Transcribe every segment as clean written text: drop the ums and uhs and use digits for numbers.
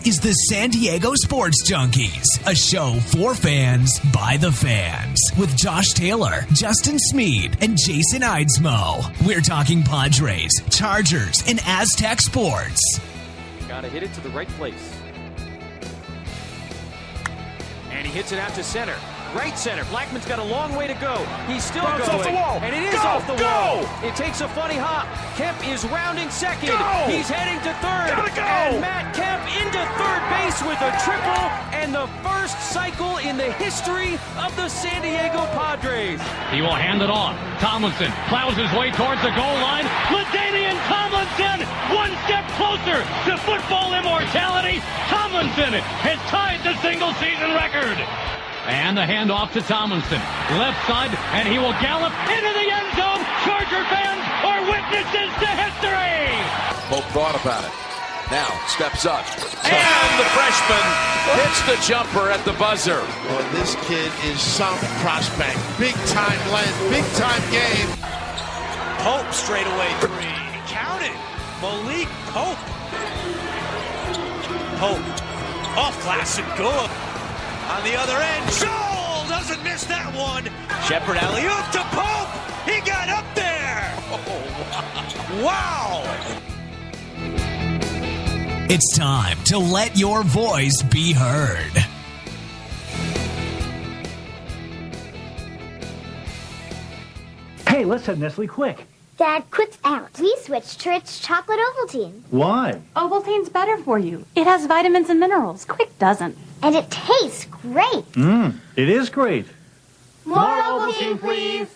is the San Diego Sports Junkies, a show for fans by the fans, with Josh Taylor, Justin Smead, and Jason Eidsmoe. We're talking Padres, Chargers, and Aztec sports. Gotta hit it to the right place. And he hits it out to center. Right center. Blackmon's got a long way to go. He's still going. Off the wall. And it is off the wall. It takes a funny hop. Kemp is rounding second. He's heading to third. Gotta go. And Matt Kemp into third base with a triple and the first cycle in the history of the San Diego Padres. He will hand it off. Tomlinson plows his way towards the goal line. LaDainian Tomlinson, one step closer to football immortality. Tomlinson has tied the single-season record. And the handoff to Tomlinson. Left side, and he will gallop into the end zone. Charger fans are witnesses to history. Pope thought about it. Now steps up. And the freshman hits the jumper at the buzzer. Well, this kid is some prospect. Big time length, big time game. Pope straight away three. Count it. Malik Pope. Pope off glass and good. On the other end, Joel doesn't miss that one. Shepard alley-oop to Pope. He got up there. Oh, wow. It's time to let your voice be heard. Hey, listen, Nestle, quick. Dad, quick's out. We switched to Ritz Chocolate Ovaltine. Why? Ovaltine's better for you. It has vitamins and minerals. Quick doesn't. And it tastes great. It is great. More Ovaltine, please.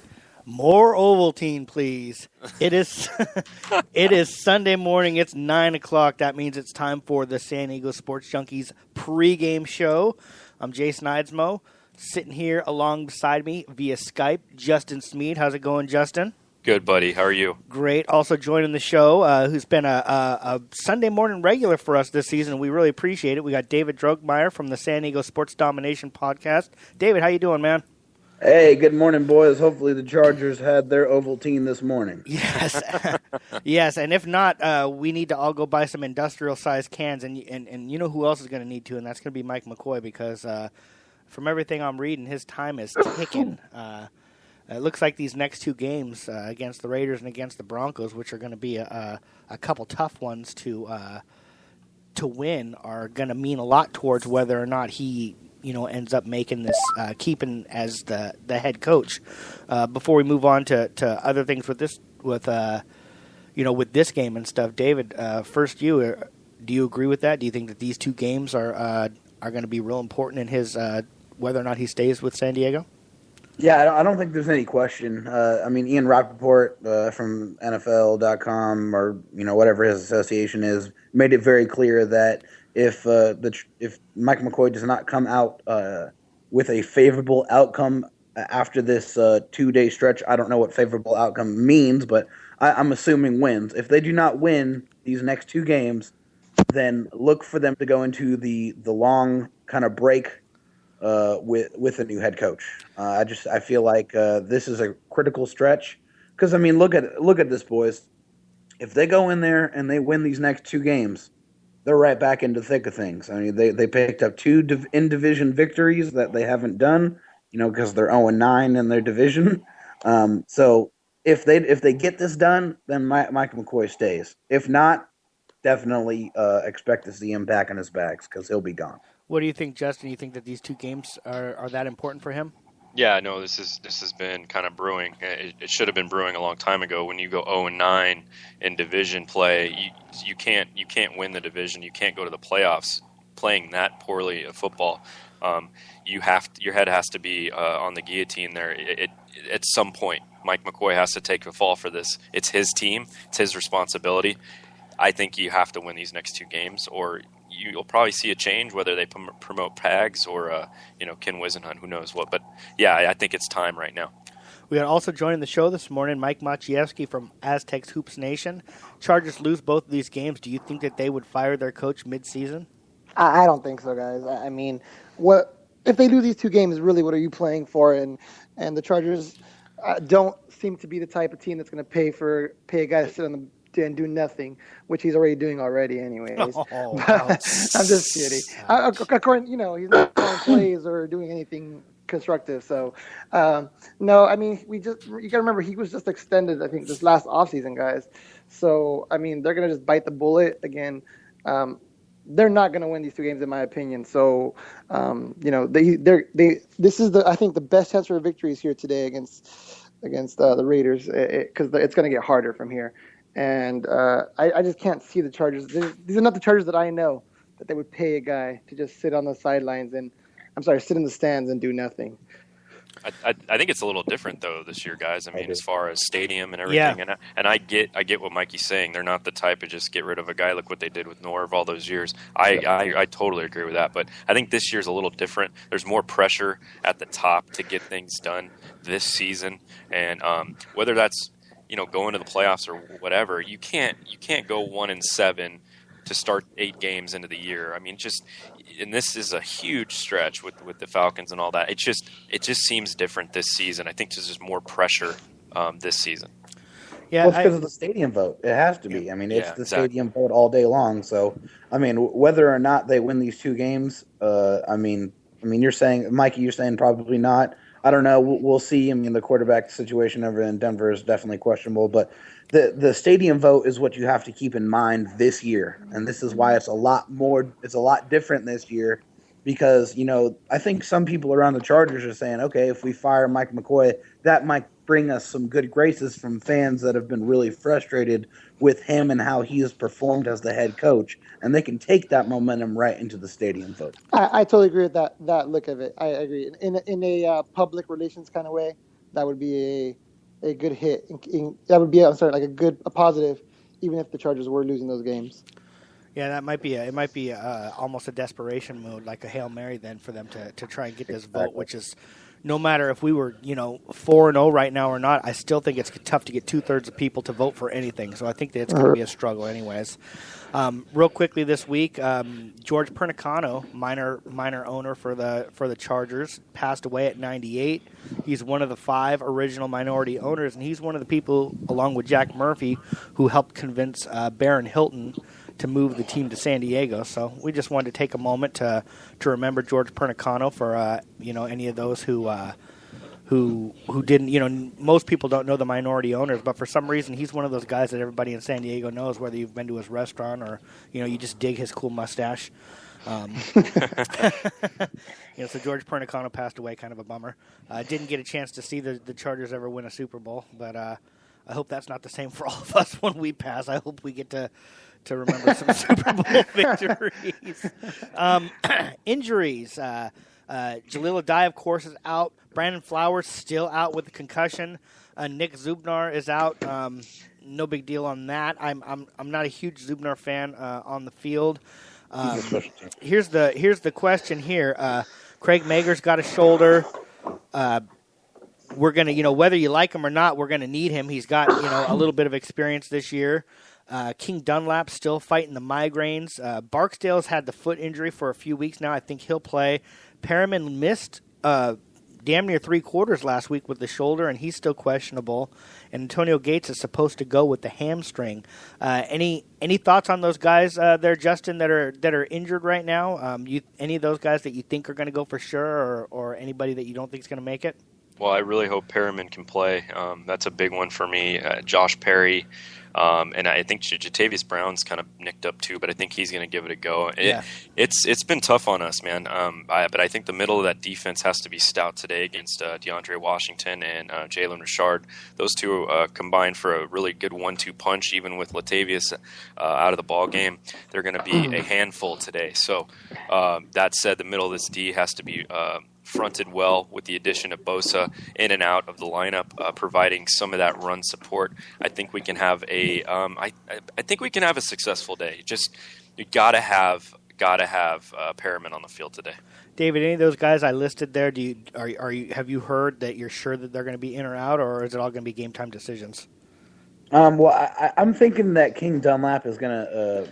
More Ovaltine, please. It is Sunday morning. It's 9 o'clock. That means it's time for the San Diego Sports Junkies pregame show. I'm Jason Eidsmoe. Sitting here alongside me via Skype, Justin Smead. How's it going, Justin? Good, buddy. How are you? Great. Also joining the show, who's been a Sunday morning regular for us this season. We really appreciate it. We got David Drogmeyer from the San Diego Sports Domination podcast. David, how you doing, man? Hey, good morning, boys. Hopefully the Chargers had their Ovaltine this morning. Yes. Yes, and if not, we need to all go buy some industrial-sized cans, and you know who else is going to need to, and that's going to be Mike McCoy, because from everything I'm reading, his time is ticking. It looks like these next two games against the Raiders and against the Broncos, which are going to be a couple tough ones to win, are going to mean a lot towards whether or not he ends up making this keeping as the head coach. Before we move on to other things with this game and stuff, David, first do you agree with that? Do you think that these two games are going to be real important in his whether or not he stays with San Diego? Yeah, I don't think there's any question. Ian Rappaport from NFL.com or whatever his association is made it very clear that if Mike McCoy does not come out with a favorable outcome after this 2-day stretch, I don't know what favorable outcome means, but I'm assuming wins. If they do not win these next two games, then look for them to go into the long kind of break with a new head coach. I feel like this is a critical stretch because look at this, boys. If they go in there and they win these next two games, they're right back into the thick of things. They picked up two in-division victories that they haven't done, because they're 0-9 in their division. So if they get this done, then Mike McCoy stays. If not, definitely expect to see him back in his bags because he'll be gone. What do you think, Justin? You think that these two games are that important for him? Yeah, no, this has been kind of brewing. It should have been brewing a long time ago. When you go 0-9 in division play, you can't win the division. You can't go to the playoffs playing that poorly of football. Your head has to be on the guillotine there. At some point, Mike McCoy has to take the fall for this. It's his team. It's his responsibility. I think you have to win these next two games, or you'll probably see a change, whether they promote Pags or Ken Wisenhunt, who knows what. But yeah, I think it's time right now. We are also joining the show this morning, Mike Maciejewski from Aztecs Hoops Nation. Chargers lose both of these games. Do you think that they would fire their coach mid-season? I don't think so, guys. What if they lose these two games? Really, what are you playing for? And the Chargers don't seem to be the type of team that's going to pay a guy to sit on and do nothing, which he's already doing anyways. Oh, I'm just kidding. According, he's not calling plays or doing anything constructive. So, no, I mean, you got to remember he was just extended, I think, this last offseason, guys. So, I mean, they're going to just bite the bullet again. They're not going to win these 2 games, in my opinion. So, this is I think the best chance for a victory is here today against the Raiders, because it's going to get harder from here. And I just can't see the Chargers. These are not the Chargers that I know that they would pay a guy to just sit on the sidelines sit in the stands and do nothing. I think it's a little different though this year, guys. I mean, as far as stadium and everything, Yeah. and I get what Mikey's saying. They're not the type of just get rid of a guy. Look what they did with Norv all those years. I totally agree with that. But I think this year's a little different. There's more pressure at the top to get things done this season, and whether that's going to the playoffs or whatever, you can't go 1-7 to start 8 games into the year. I mean, and this is a huge stretch with the Falcons and all that. It just seems different this season. I think there's just more pressure this season. Yeah, well, it's because of the stadium vote. It has to be. I mean, it's the stadium vote all day long. So, I mean, whether or not they win these 2 games, I mean, you're saying, Mikey, you're saying probably not. I don't know. We'll see. I mean, the quarterback situation over in Denver is definitely questionable, but the stadium vote is what you have to keep in mind this year, and this is why it's a lot different this year, because I think some people around the Chargers are saying, okay, if we fire Mike McCoy, that might bring us some good graces from fans that have been really frustrated with him and how he has performed as the head coach, and they can take that momentum right into the stadium vote. I totally agree with that look of it. I agree. In a public relations kind of way, that would be a good hit. That would be a positive, even if the Chargers were losing those games. Yeah, that might be almost a desperation mode, like a Hail Mary then for them to try and get this vote, which is, no matter if we were 4-0 right now or not, I still think it's tough to get 2/3 of people to vote for anything. So I think that it's going to be a struggle anyways. Real quickly this week, George Pernicano, minor owner for the Chargers, passed away at 98. He's one of the 5 original minority owners, and he's one of the people, along with Jack Murphy, who helped convince Barron Hilton to move the team to San Diego. So we just wanted to take a moment to remember George Pernicano for any of those who didn't, most people don't know the minority owners, but for some reason he's one of those guys that everybody in San Diego knows, whether you've been to his restaurant or you just dig his cool mustache. So George Pernicano passed away, kind of a bummer. Didn't get a chance to see the Chargers ever win a Super Bowl, but I hope that's not the same for all of us when we pass. I hope we get to remember some Super Bowl victories. Injuries. Jalil Adai, of course, is out. Brandon Flowers still out with a concussion. Nick Zubnar is out. No big deal on that. I'm not a huge Zubnar fan on the field. Here's the question here. Craig Mager's got a shoulder. We're gonna, whether you like him or not, we're gonna need him. He's got a little bit of experience this year. King Dunlap still fighting the migraines. Barksdale's had the foot injury for a few weeks now. I think he'll play. Perriman missed damn near 3/4 last week with the shoulder, and he's still questionable. And Antonio Gates is supposed to go with the hamstring. Any thoughts on those guys there, Justin, that are injured right now? Any of those guys that you think are going to go for sure, or anybody that you don't think is going to make it? Well, I really hope Perriman can play. That's a big one for me. Josh Perry. And I think Jatavius Brown's kind of nicked up too, but I think he's going to give it a go. It's been tough on us, man. But I think the middle of that defense has to be stout today against DeAndre Washington and Jalen Richard. Those two combined for a really good 1-2 punch, even with Latavius out of the ball game. They're going to be a handful today. So that said, the middle of this D has to be fronted well with the addition of Bosa in and out of the lineup, providing some of that run support. I think we can have I think we can have a successful day. Just you gotta have Perriman on the field today. David, any of those guys I listed there, have you heard that you're sure that they're going to be in or out, or is it all going to be game time decisions? Well, I'm thinking that King Dunlap is gonna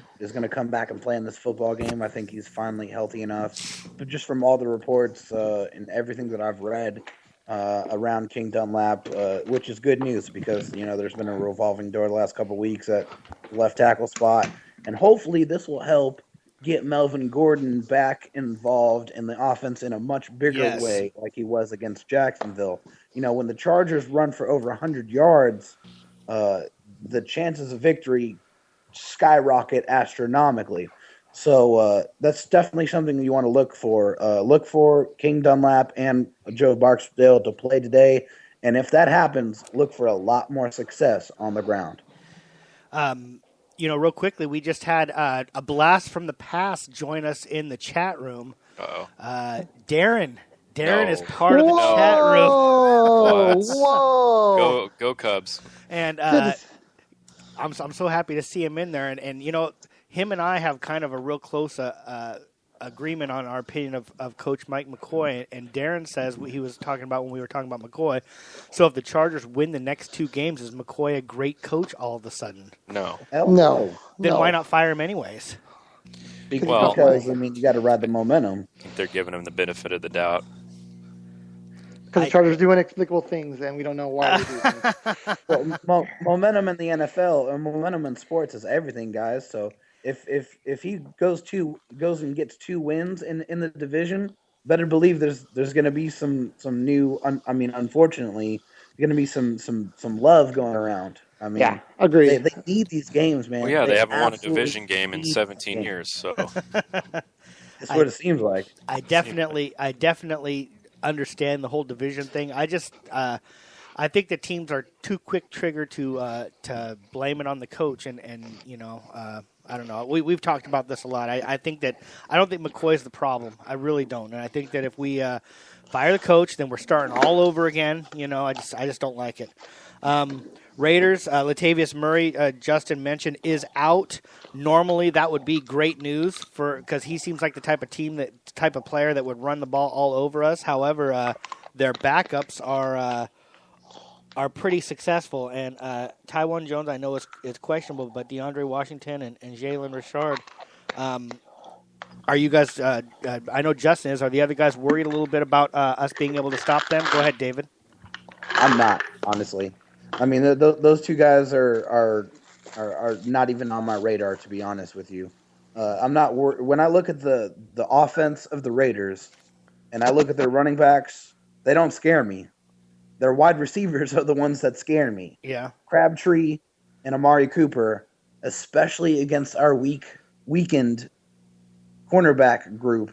come back and play in this football game. I think he's finally healthy enough. But just from all the reports and everything that I've read, around King Dunlap, which is good news because, there's been a revolving door the last couple of weeks at left tackle spot. And hopefully this will help get Melvin Gordon back involved in the offense in a much bigger way like he was against Jacksonville. When the Chargers run for over 100 yards, the chances of victory skyrocket astronomically. So that's definitely something you want to look for. Look for King Dunlap and Joe Barksdale to play today. And if that happens, look for a lot more success on the ground. Real quickly, we just had a blast from the past join us in the chat room. Darren is part of the chat room. Whoa! Go Cubs! And I'm so happy to see him in there. And him and I have kind of a real close agreement on our opinion of Coach Mike McCoy. And Darren says what he was talking about when we were talking about McCoy. So if the Chargers win the next 2 games, is McCoy a great coach all of a sudden? No. Then why not fire him anyways? Because you got to ride the momentum. I think they're giving him the benefit of the doubt. Because the Chargers do inexplicable things, and we don't know why they do things. Momentum in the NFL and momentum in sports is everything, guys. So if he goes and gets 2 wins in the division, better believe there's going to be some new. Unfortunately, there's going to be some love going around. Yeah, agreed. They need these games, man. Well, yeah, they haven't won a division game in 17 years, so that's what it seems like. I definitely understand the whole division thing. I just I think the teams are too quick trigger to blame it on the coach, and I don't know. We've talked about this a lot. I don't think McCoy's the problem. I really don't, and I think that if we fire the coach, then we're starting all over again. I just don't like it. Raiders, Latavius Murray, Justin mentioned, is out. Normally, that would be great news because he seems like the type of player that would run the ball all over us. However, their backups are pretty successful, and Tywan Jones I know is questionable, but DeAndre Washington and Jalen Richard. Are you guys? I know Justin is. Are the other guys worried a little bit about us being able to stop them? Go ahead, David. I'm not, honestly. Those 2 guys are not even on my radar, to be honest with you. I'm not worried. When I look at the offense of the Raiders and I look at their running backs, they don't scare me. Their wide receivers are the ones that scare me. Yeah. Crabtree and Amari Cooper, especially against our weakened cornerback group,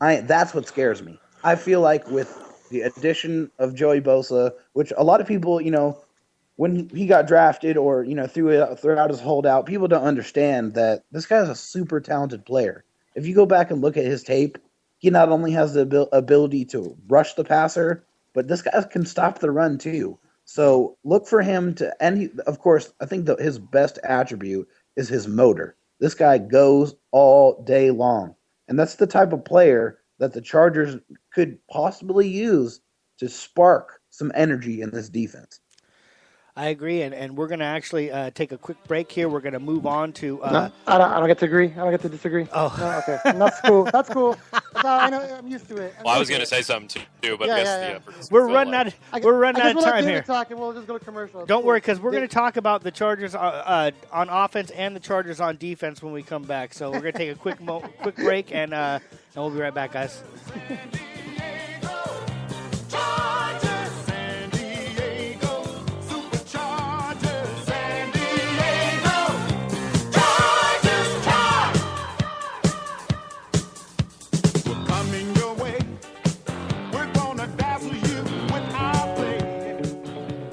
that's what scares me. I feel like with the addition of Joey Bosa, which a lot of people, when he got drafted or, throughout his holdout, people don't understand that this guy's a super talented player. If you go back and look at his tape, he not only has the ability to rush the passer, but this guy can stop the run too. So look for him to, and of course, I think his best attribute is his motor. This guy goes all day long. And that's the type of player that the Chargers could possibly use to spark some energy in this defense. I agree, and we're going to actually take a quick break here. We're going to move on to... No, I don't get to agree. I don't get to disagree. Oh. No, okay. That's cool. That's cool. No, I know. I'm used to it. I was going to say something too, but I guess we're running out of time here. Talk and we'll just go to commercial. Don't worry, because we're going to talk about the Chargers on offense and the Chargers on defense when we come back. So we're going to take a quick break, and we'll be right back, guys.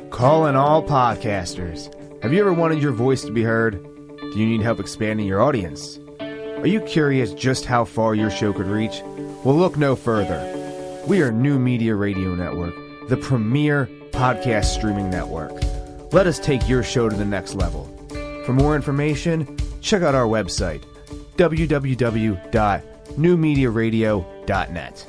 Calling all podcasters. Have you ever wanted your voice to be heard? Do you need help expanding your audience? Are you curious just how far your show could reach? Well, look no further. We are New Media Radio Network, the premier podcast streaming network. Let us take your show to the next level. For more information, check out our website, www.newmediaradio.net.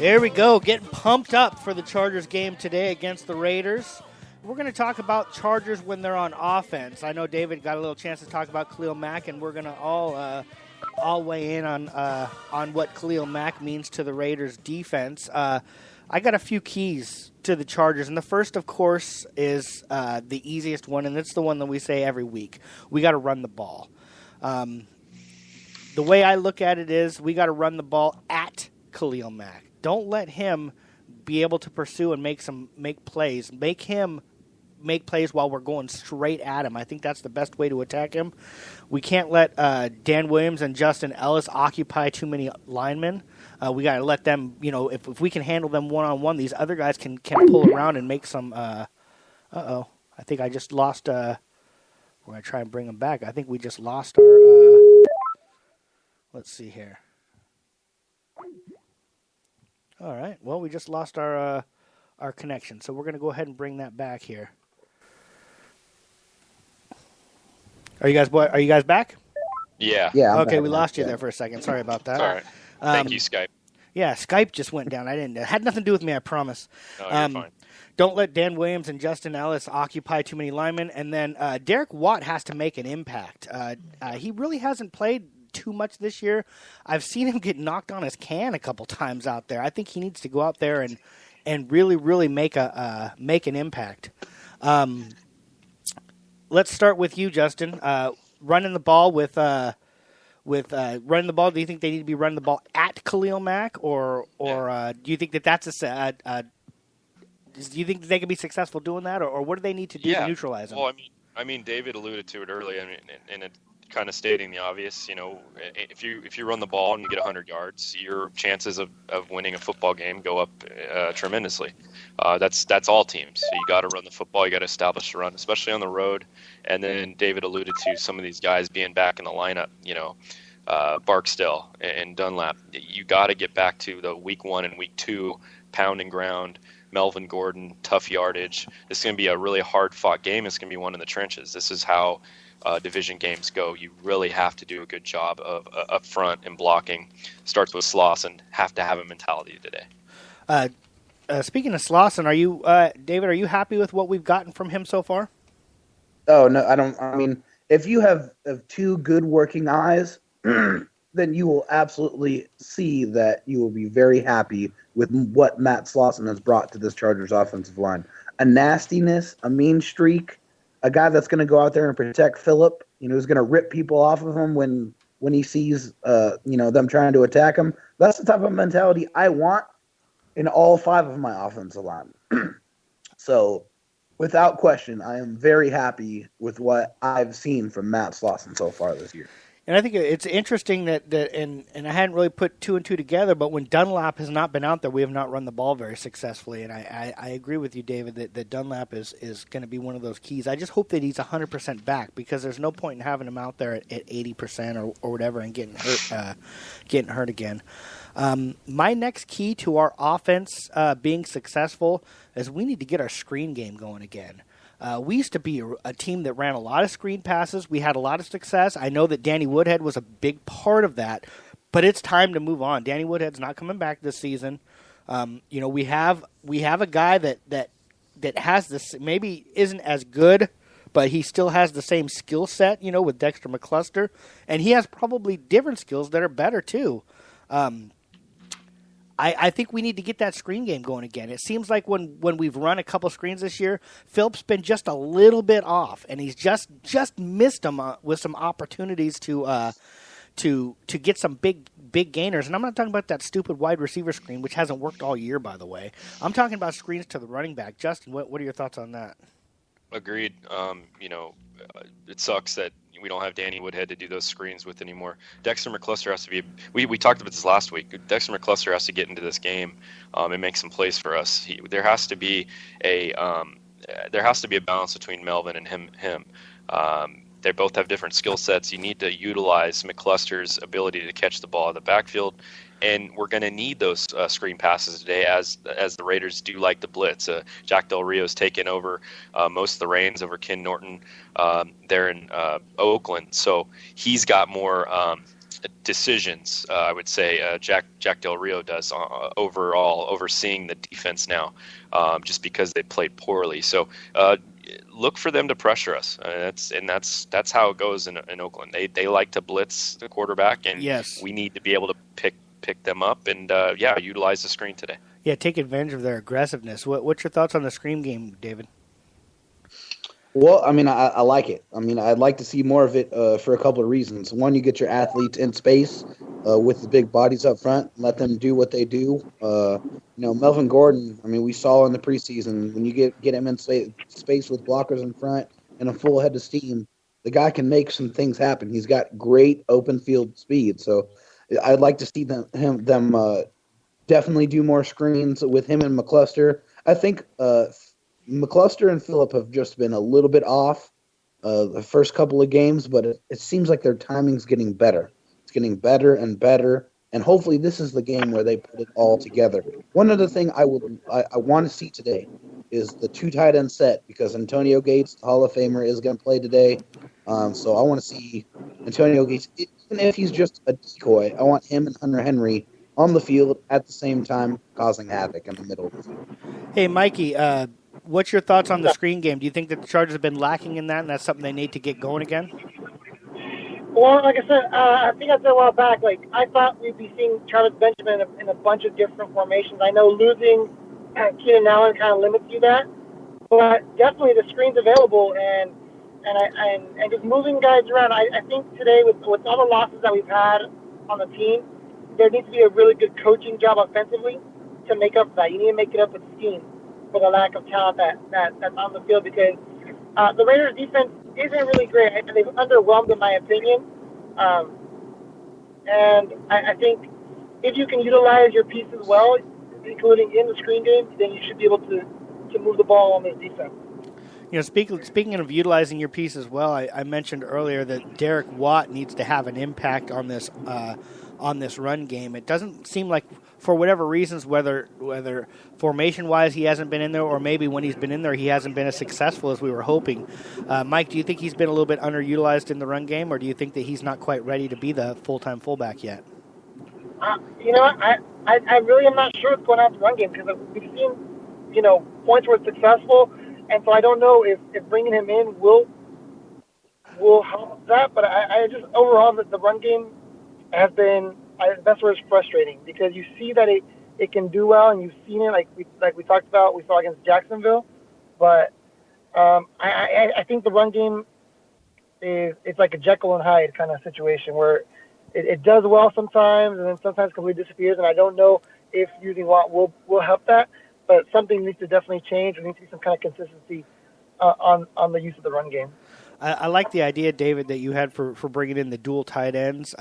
There we go, getting pumped up for the Chargers game today against the Raiders. We're going to talk about Chargers when they're on offense. I know David got a little chance to talk about Khalil Mack, and we're going to all weigh in on what Khalil Mack means to the Raiders defense. I got a few keys to the Chargers, and the first, of course, is the easiest one, and it's the one that we say every week. We got to run the ball. The way I look at it is we got to run the ball at Khalil Mack. Don't let him be able to pursue and make plays. Make him make plays while we're going straight at him. I think that's the best way to attack him. We can't let Dan Williams and Justin Ellis occupy too many linemen. We got to let them, if we can handle them one-on-one, these other guys can pull around and make some I think I just lost we're going to try and bring them back. I think we just lost our let's see here. All right. Well, we just lost our connection, so we're going to go ahead and bring that back here. Are you guys back? Yeah. Yeah. Okay, we lost you there for a second. Sorry about that. It's all right. Thank you, Skype. Yeah, Skype just went down. It had nothing to do with me, I promise. No, you're fine. Don't let Dan Williams and Justin Ellis occupy too many linemen. And then Derek Watt has to make an impact. He really hasn't played too much this year. I've seen him get knocked on his can a couple times out there. I think he needs to go out there and really, really make an impact. Let's start with you, Justin. Running the ball with running the ball. Do you think they need to be running the ball at Khalil Mack, or do you think that's do you think they can be successful doing that, or what do they need to do to neutralize him? Well, I mean, David alluded to it earlier. I mean, and it kind of stating the obvious. If you run the ball and you get 100 yards, your chances of winning a football game go up tremendously. That's all teams. So you got to run the football. You got to establish the run, especially on the road. And then David alluded to some of these guys being back in the lineup. Barksdale and Dunlap. You got to get back to the week 1 and week 2 pound and ground. Melvin Gordon, tough yardage. This is going to be a really hard-fought game. It's going to be one in the trenches. This is how division games go. You really have to do a good job of up front and blocking. Starts with Slauson. Have to have a mentality today. Speaking of Slauson, are you, David, are you happy with what we've gotten from him so far? Oh, no, I don't. I mean, if you have two good working eyes, then you will absolutely see that you will be very happy with what Matt Slauson has brought to this Chargers offensive line. A nastiness, a mean streak, a guy that's going to go out there and protect Phillip, who's going to rip people off of him when he sees, them trying to attack him. That's the type of mentality I want in all 5 of my offensive linemen. So, without question, I am very happy with what I've seen from Matt Slauson so far this year. And I think it's interesting that and I hadn't really put 2 and 2 together, but when Dunlap has not been out there, we have not run the ball very successfully. And I agree with you, David, that Dunlap is going to be one of those keys. I just hope that he's 100% back, because there's no point in having him out there at 80% or whatever and getting hurt again. My next key to our offense being successful is we need to get our screen game going again. We used to be a team that ran a lot of screen passes. We had a lot of success. I know that Danny Woodhead was a big part of that, but it's time to move on. Danny Woodhead's not coming back this season. We have a guy that has this, maybe isn't as good, but he still has the same skill set, with Dexter McCluster, and he has probably different skills that are better too. I think we need to get that screen game going again. It seems like when we've run a couple screens this year, Philip's been just a little bit off, and he's just missed them with some opportunities to get some big gainers. And I'm not talking about that stupid wide receiver screen, which hasn't worked all year, by the way. I'm talking about screens to the running back. Justin, what are your thoughts on that? Agreed. It sucks that we don't have Danny Woodhead to do those screens with anymore. Dexter McCluster has to be. We talked about this last week. Dexter McCluster has to get into this game and make some plays for us. There has to be a balance between Melvin and him. They both have different skill sets. You need to utilize McCluster's ability to catch the ball in the backfield, and we're going to need those screen passes today as the Raiders do like to blitz. Jack Del Rio's taken over most of the reins over Ken Norton there in Oakland, so he's got more decisions. I would say Jack Del Rio does overall, overseeing the defense now, just because they played poorly. So look for them to pressure us. That's how it goes in Oakland. They like to blitz the quarterback, and we need to be able to pick them up and utilize the screen today. Yeah, take advantage of their aggressiveness. What's your thoughts on the screen game, David? Well, I mean, I like it. I mean, I'd like to see more of it for a couple of reasons. One, you get your athletes in space with the big bodies up front, let them do what they do. Melvin Gordon, I mean, we saw in the preseason, when you get him in space with blockers in front and a full head of steam, the guy can make some things happen. He's got great open field speed. So I'd like to see them definitely do more screens with him and McCluster. I think McCluster and Phillip have just been a little bit off the first couple of games, but it seems like their timing's getting better. It's getting better and better, and hopefully this is the game where they put it all together. One other thing I want to see today is the 2 tight end set, because Antonio Gates, the Hall of Famer, is going to play today. So I want to see Antonio Gates, even if he's just a decoy. I want him and Hunter Henry on the field at the same time, causing havoc in the middle of the field. Hey, Mikey, what's your thoughts on the screen game? Do you think that the Chargers have been lacking in that, and that's something they need to get going again? Well, like I said, I think I said a while back, I thought we'd be seeing Travis Benjamin in a bunch of different formations. I know losing Keenan Allen kind of limits you that, but definitely the screen's available, and just moving guys around. I think today, with all the losses that we've had on the team, there needs to be a really good coaching job offensively to make up for that. You need to make it up with scheme for the lack of talent that's on the field, because the Raiders' defense isn't really great, and they've underwhelmed, in my opinion. And I think if you can utilize your pieces well, including in the screen game, then you should be able to move the ball on this defense. Speaking of utilizing your pieces well, I mentioned earlier that Derek Watt needs to have an impact on this run game. It doesn't seem like, for whatever reasons, whether formation-wise he hasn't been in there, or maybe when he's been in there he hasn't been as successful as we were hoping. Mike, do you think he's been a little bit underutilized in the run game, or do you think that he's not quite ready to be the full-time fullback yet? I really am not sure what's going on in the run game, because we've seen, points where it's successful, and so I don't know if bringing him in will help that. But I just, overall, the run game has been, the best word is frustrating, because you see that it can do well, and you've seen it like we talked about, we saw against Jacksonville. But I think the run game it's like a Jekyll and Hyde kind of situation, where it does well sometimes, and then sometimes completely disappears. And I don't know if using Watt will help that, but something needs to definitely change. There needs to be some kind of consistency on the use of the run game. I like the idea, David, that you had for bringing in the dual tight ends.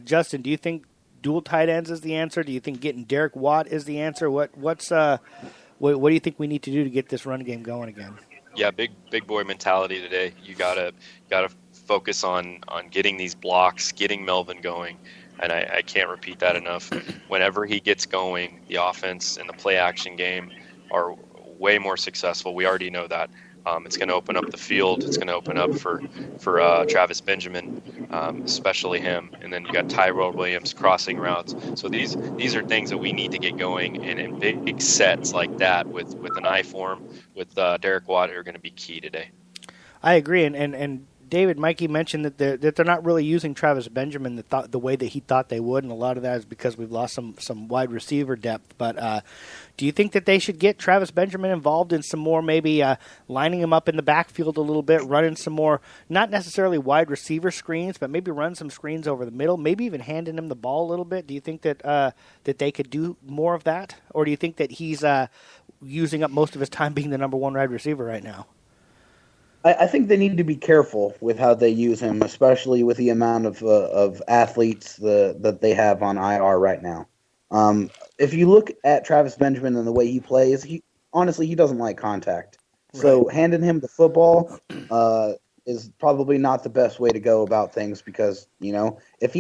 Justin, do you think dual tight ends is the answer? Do you think getting Derek Watt is the answer? What do you think we need to do to get this run game going again? Yeah, big boy mentality today. You gotta focus on getting these blocks, getting Melvin going, and I can't repeat that enough. Whenever he gets going, the offense and the play action game are way more successful. We already know that. It's going to open up the field. It's going to open up for Travis Benjamin, especially him. And then you got Tyrell Williams crossing routes. So these are things that we need to get going. And in big sets like that with an I form, with Derek Watt, are going to be key today. I agree. And David, Mikey mentioned that they're not really using Travis Benjamin the way that he thought they would, and a lot of that is because we've lost some wide receiver depth. But do you think that they should get Travis Benjamin involved in some more, maybe lining him up in the backfield a little bit, running some more, not necessarily wide receiver screens, but maybe run some screens over the middle, maybe even handing him the ball a little bit? Do you think that that they could do more of that, or do you think that he's using up most of his time being the number one wide receiver right now? I think they need to be careful with how they use him, especially with the amount of athletes that they have on IR right now. If you look at Travis Benjamin and the way he plays, he doesn't like contact. Right. So handing him the football is probably not the best way to go about things, because if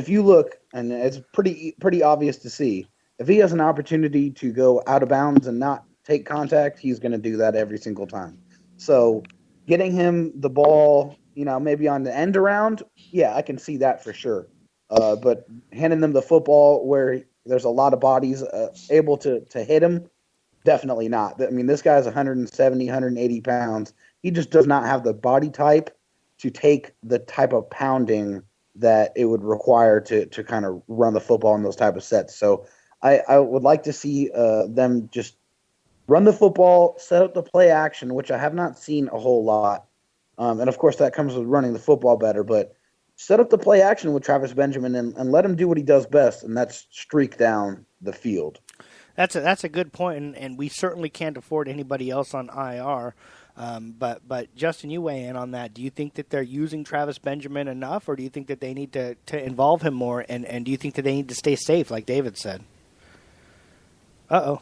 you look, and it's pretty obvious to see, if he has an opportunity to go out of bounds and not take contact, he's going to do that every single time. So getting him the ball, maybe on the end around, yeah, I can see that for sure. But handing them the football where there's a lot of bodies able to hit him, definitely not. I mean, this guy's 170, 180 pounds. He just does not have the body type to take the type of pounding that it would require to kind of run the football in those type of sets. So I would like to see them just run the football, set up the play action, which I have not seen a whole lot. And, of course, that comes with running the football better. But set up the play action with Travis Benjamin and let him do what he does best, and that's streak down the field. That's a good point, and we certainly can't afford anybody else on IR. But Justin, you weigh in on that. Do you think that they're using Travis Benjamin enough, or do you think that they need to involve him more, and do you think that they need to stay safe, like David said? Uh-oh.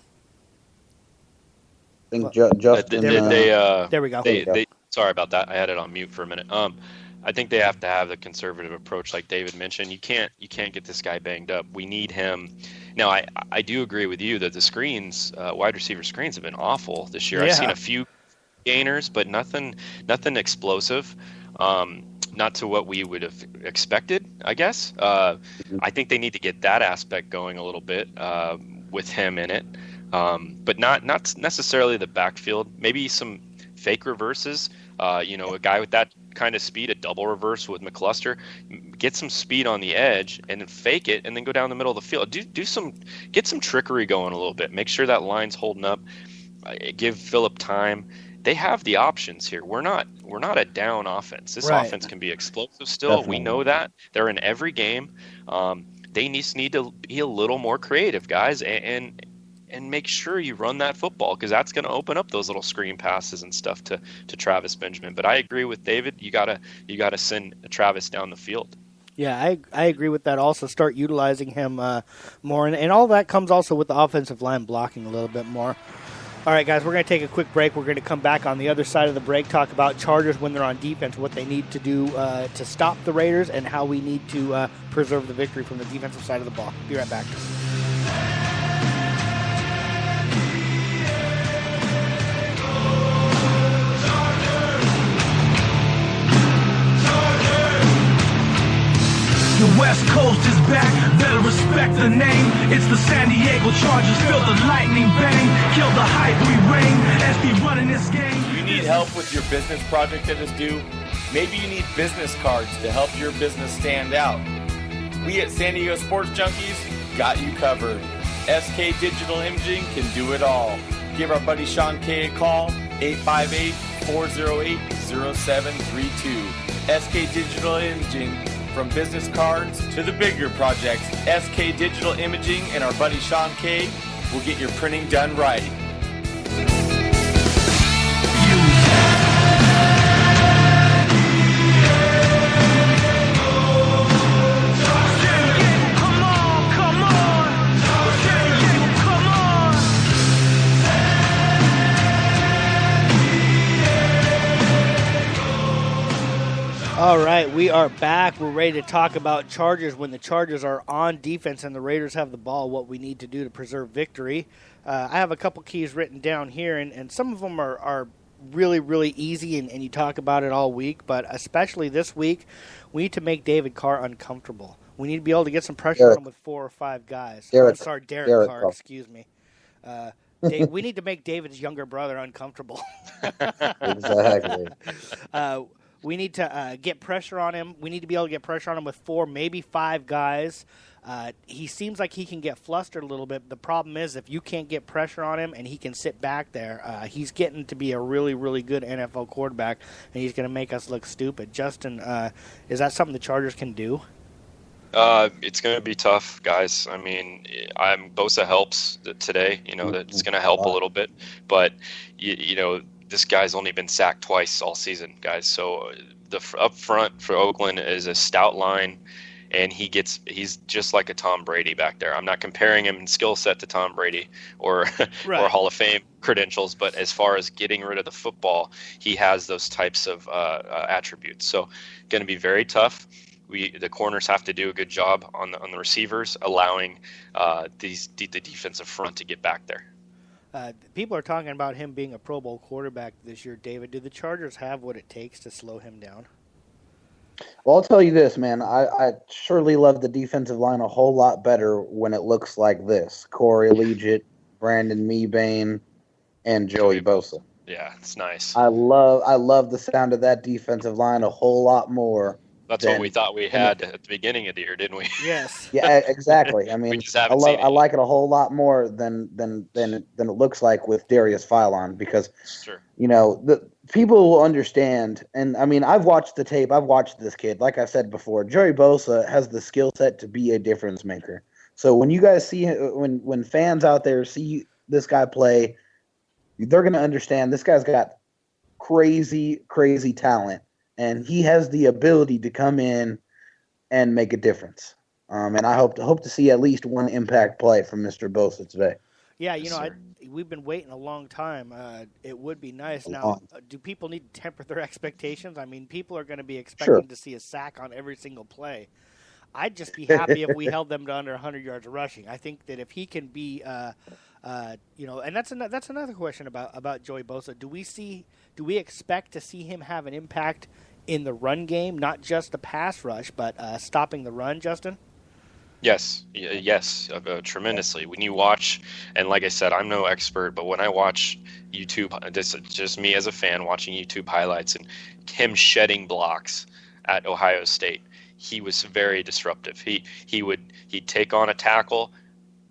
I think Justin... there we go. Sorry about that. I had it on mute for a minute. I think they have to have the conservative approach, like David mentioned. You can't get this guy banged up. We need him. Now, I do agree with you that the screens, wide receiver screens, have been awful this year. Yeah. I've seen a few gainers, but nothing explosive. Not to what we would have expected, I guess. I think they need to get that aspect going a little bit with him in it, but not necessarily the backfield. Maybe some fake reverses. A guy with that kind of speed, a double reverse with McCluster, get some speed on the edge and then fake it and then go down the middle of the field. Get some trickery going a little bit. Make sure that line's holding up. Give Phillip time. They have the options here. We're not a down offense. This offense can be explosive still. Definitely. We know that. They're in every game. They just need to be a little more creative, guys, and make sure you run that football, because that's going to open up those little screen passes and stuff to Travis Benjamin. But I agree with David. You gotta send Travis down the field. Yeah, I agree with that. Also, start utilizing him more, and all that comes also with the offensive line blocking a little bit more. All right, guys, we're going to take a quick break. We're going to come back on the other side of the break, talk about Chargers when they're on defense, what they need to do to stop the Raiders, and how we need to preserve the victory from the defensive side of the ball. Be right back. The West Coast is back, better respect the name. It's the San Diego Chargers, feel the lightning bang. Kill the hype, we reign as we running this game. You need help with your business project that is due? Maybe you need business cards to help your business stand out. We at San Diego Sports Junkies got you covered. SK Digital Imaging can do it all. Give our buddy Sean K a call, 858-408-0732. SK Digital Imaging. From business cards to the bigger projects, SK Digital Imaging and our buddy Sean K will get your printing done right. All right, we are back. We're ready to talk about Chargers when the Chargers are on defense and the Raiders have the ball, what we need to do to preserve victory. I have a couple keys written down here, and some of them are really, really easy, and you talk about it all week, but especially this week, we need to make David Carr uncomfortable. We need to be able to get some pressure on him with 4 or 5 guys. Derek Carr, excuse me. We need to make David's younger brother uncomfortable. Exactly. We need to get pressure on him. We need to be able to get pressure on him with 4, maybe 5 guys. He seems like he can get flustered a little bit. The problem is if you can't get pressure on him and he can sit back there, he's getting to be a really, really good NFL quarterback, and he's going to make us look stupid. Justin, is that something the Chargers can do? It's going to be tough, guys. I mean, Bosa helps today. That's going to help a little bit. But, this guy's only been sacked twice all season, guys. So the up front for Oakland is a stout line, and he's just like a Tom Brady back there. I'm not comparing him in skill set to Tom Brady or or Hall of Fame credentials, but as far as getting rid of the football, he has those types of attributes. So going to be very tough. The corners have to do a good job on the receivers, allowing the defensive front to get back there. People are talking about him being a Pro Bowl quarterback this year, David. Do the Chargers have what it takes to slow him down? Well, I'll tell you this, man. I surely love the defensive line a whole lot better when it looks like this. Corey Liuget, Brandon Mebane, and Joey Bosa. Yeah, it's nice. I love the sound of that defensive line a whole lot more. That's what we thought we had at the beginning of the year, didn't we? Yes. Yeah, exactly. I mean, we just haven't seen it. I like it a whole lot more than it looks like with Darius Philon because, the people will understand. And I mean, I've watched the tape. I've watched this kid. Like I said before, Joey Bosa has the skill set to be a difference maker. So when you guys see when fans out there see this guy play, they're going to understand this guy's got crazy, crazy talent, and he has the ability to come in and make a difference. And I hope to see at least one impact play from Mr. Bosa today. Yeah, we've been waiting a long time. It would be nice. Now, do people need to temper their expectations? I mean, people are going to be expecting to see a sack on every single play. I'd just be happy if we held them to under 100 yards rushing. I think that if he can be, and that's another question about Joey Bosa. Do we expect to see him have an impact in the run game, not just the pass rush, but stopping the run, Justin? Yes, tremendously. When you watch, and like I said, I'm no expert, but when I watch YouTube, this is just me as a fan watching YouTube highlights and him shedding blocks at Ohio State, he was very disruptive. He'd take on a tackle,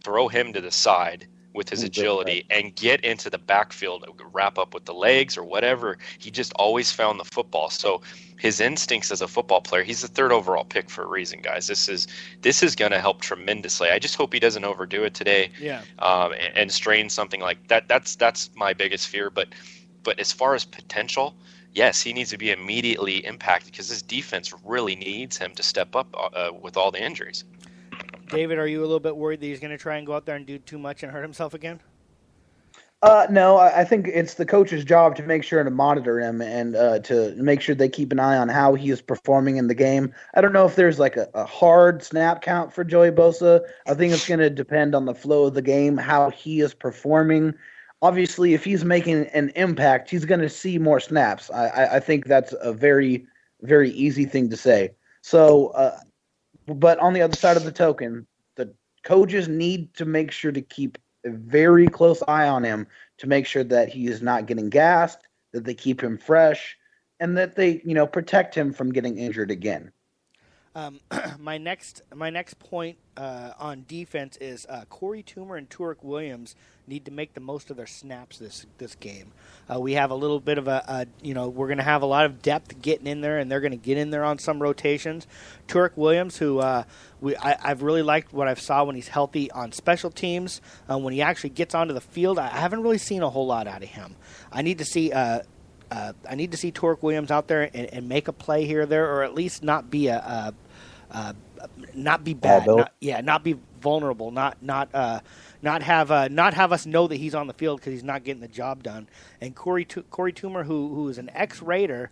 throw him to the side with his agility, and get into the backfield, wrap up with the legs or whatever. He just always found the football. So his instincts as a football player, he's the 3rd overall pick for a reason, guys. This is going to help tremendously. I just hope he doesn't overdo it today, and strain something like that. That's my biggest fear. But as far as potential, yes, he needs to be immediately impacted because this defense really needs him to step up with all the injuries. David, are you a little bit worried that he's going to try and go out there and do too much and hurt himself again? No, I think it's the coach's job to make sure to monitor him and to make sure they keep an eye on how he is performing in the game. I don't know if there's like a hard snap count for Joey Bosa. I think it's going to depend on the flow of the game, how he is performing. Obviously, if he's making an impact, he's going to see more snaps. I think that's a very, very easy thing to say. So, but on the other side of the token, the coaches need to make sure to keep a very close eye on him to make sure that he is not getting gassed, that they keep him fresh, and that they, protect him from getting injured again. My next point on defense is Corey Toomer and Turek Williams need to make the most of their snaps this game. We have a little bit of we're going to have a lot of depth getting in there, and they're going to get in there on some rotations. Turek Williams, who I've really liked what I've saw when he's healthy on special teams. When he actually gets onto the field, I haven't really seen a whole lot out of him. I need to see Turek Williams out there and make a play here or there, or at least not be not be bad, not be vulnerable, not have us know that he's on the field because he's not getting the job done. And Corey Toomer, who is an ex-Raider,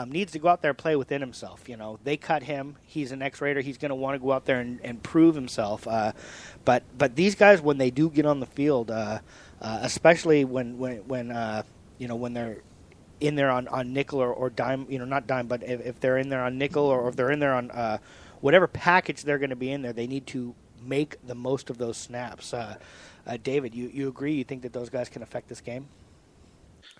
needs to go out there and play within himself. They cut him. He's an ex-Raider. He's going to want to go out there and prove himself. But these guys, when they do get on the field, especially when they're in there on nickel or dime, not dime, but if they're in there on nickel or if they're in there on whatever package they're going to be in there, they need to make the most of those snaps. David, you agree? You think that those guys can affect this game?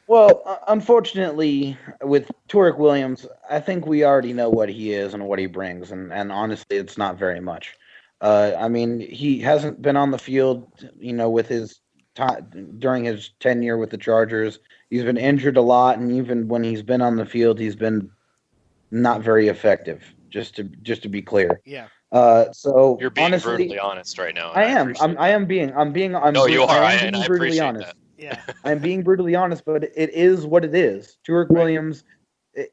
Well, unfortunately, with Turek Williams, I think we already know what he is and what he brings, and honestly, it's not very much. He hasn't been on the field, with his time during his tenure with the Chargers. He's been injured a lot, and even when he's been on the field, he's been not very effective. Just to be clear. Yeah. So you're being honestly, brutally honest right now. I'm being brutally honest. Yeah. I'm being brutally honest, but it is what it is. Turek Williams,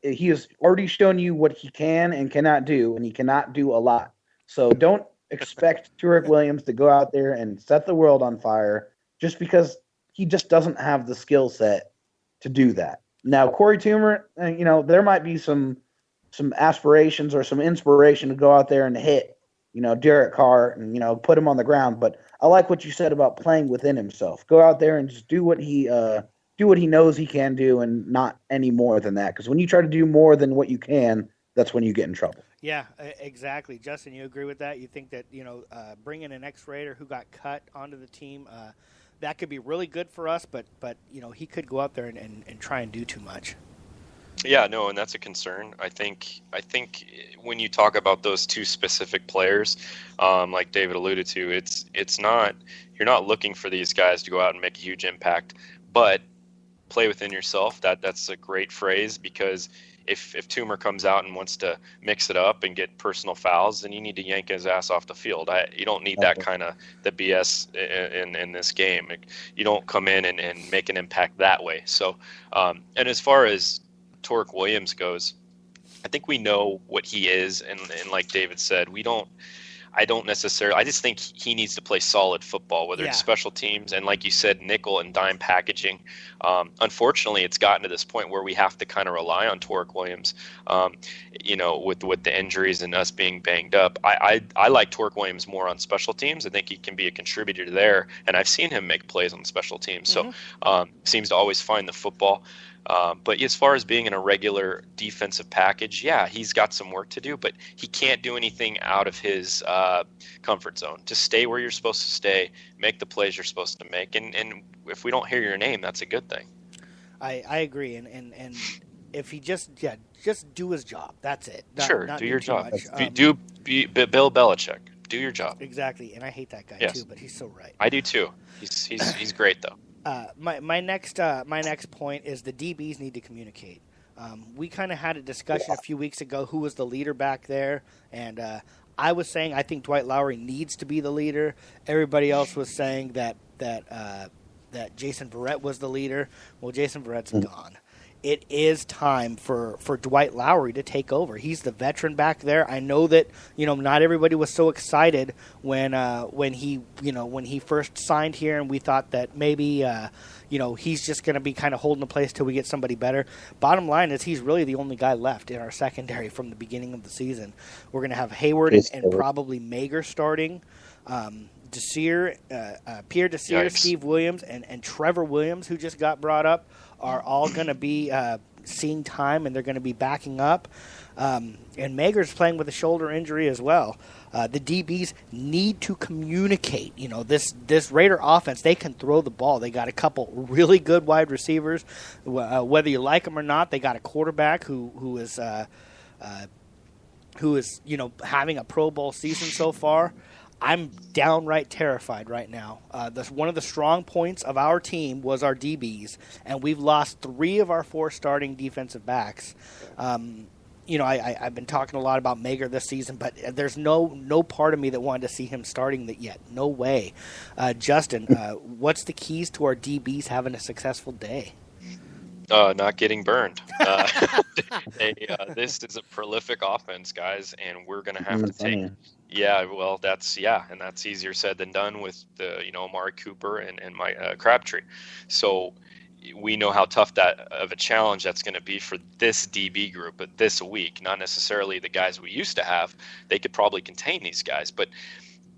he has already shown you what he can and cannot do, and he cannot do a lot. So don't expect Turek Williams to go out there and set the world on fire just because he just doesn't have the skill set to do that. Now, Corey Toomer, there might be some aspirations or some inspiration to go out there and hit, Derek Carr and, put him on the ground. But I like what you said about playing within himself. Go out there and just do what he knows he can do and not any more than that. Because when you try to do more than what you can, that's when you get in trouble. Yeah, exactly. Justin, you agree with that? You think that, bringing an ex-Raider who got cut onto the team, that could be really good for us, but he could go out there and try and do too much. Yeah, no, and that's a concern. I think when you talk about those two specific players, like David alluded to, it's not, you're not looking for these guys to go out and make a huge impact, but play within yourself. That's a great phrase, because if Toomer comes out and wants to mix it up and get personal fouls, then you need to yank his ass off the field. You don't need that kind of the BS in this game. You don't come in and make an impact that way. So, and as far as Torque Williams goes, I think we know what he is, and like David said, I just think he needs to play solid football, whether it's special teams and, like you said, nickel and dime packaging. Unfortunately, it's gotten to this point where we have to kind of rely on Torque Williams, with the injuries and us being banged up. I like Torque Williams more on special teams. I think he can be a contributor there, and I've seen him make plays on special teams. So seems to always find the football. But as far as being in a regular defensive package, he's got some work to do, but he can't do anything out of his comfort zone. To stay where you're supposed to stay, make the plays you're supposed to make, and if we don't hear your name, that's a good thing. I agree, and if he just do his job, that's it. Not do your job. Bill Belichick. Do your job. Exactly, and I hate that guy too, but he's so right. I do too. He's great though. My next point is the DBs need to communicate. We kind of had a discussion a few weeks ago who was the leader back there, and I was saying I think Dwight Lowery needs to be the leader. Everybody else was saying that Jason Verrett was the leader. Well, Jason Verrett's gone. It is time for Dwight Lowery to take over. He's the veteran back there. I know that not everybody was so excited when he first signed here, and we thought that maybe he's just going to be kind of holding the place till we get somebody better. Bottom line is he's really the only guy left in our secondary from the beginning of the season. We're going to have Hayward and probably Mager starting. Pierre Desir, Steve Williams, and Trevor Williams, who just got brought up, are all going to be seeing time, and they're going to be backing up. And Mager's playing with a shoulder injury as well. The DBs need to communicate. This Raider offense, they can throw the ball. They got a couple really good wide receivers. Whether you like them or not, they got a quarterback who is having a Pro Bowl season so far. I'm downright terrified right now. One of the strong points of our team was our DBs, and we've lost 3 of our 4 starting defensive backs. I've been talking a lot about Mager this season, but there's no part of me that wanted to see him starting that yet. No way. Justin, what's the keys to our DBs having a successful day? Not getting burned. This is a prolific offense, guys, and we're going to have to take. Yeah, well, that's easier said than done with the Amari Cooper and my Crabtree. So we know how tough that of a challenge that's going to be for this DB group, but this week, not necessarily the guys we used to have. They could probably contain these guys, but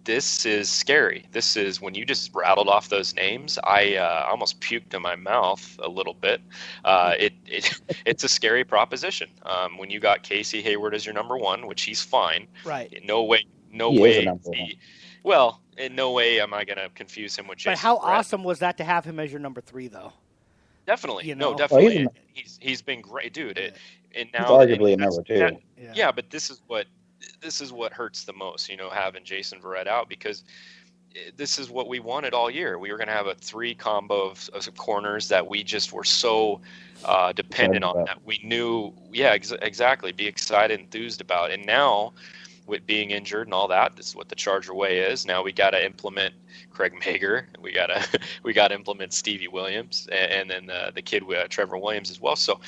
this is scary. This is when you just rattled off those names. I almost puked in my mouth a little bit. It's a scary proposition. When you got Casey Hayward as your number 1, which he's fine. Right. In no way in no way am I going to confuse him with Jason. But how Brett. Awesome was that to have him as your number 3, though? Definitely. Definitely. He's been great, dude. And now he's arguably a number 2. Yeah, but this is what hurts the most, having Jason Verrett out, because this is what we wanted all year. We were going to have a 3 combo of corners that we just were so dependent on, that we knew, exactly, be excited, enthused about. And now, with being injured and all that, this is what the Charger way is. Now we got to implement Craig Mager. We got to implement Stevie Williams, and then the kid Trevor Williams as well. So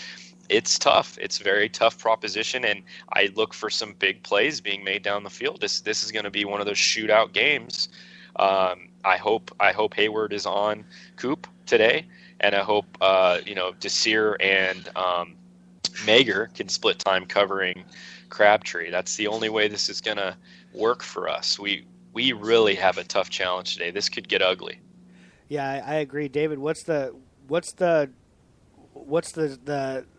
it's tough. It's a very tough proposition, and I look for some big plays being made down the field. This is going to be one of those shootout games. I hope Hayward is on Coop today, and I hope Desir and Mager can split time covering Crabtree. That's the only way this is going to work for us. We really have a tough challenge today. This could get ugly. Yeah, I agree, David. What's the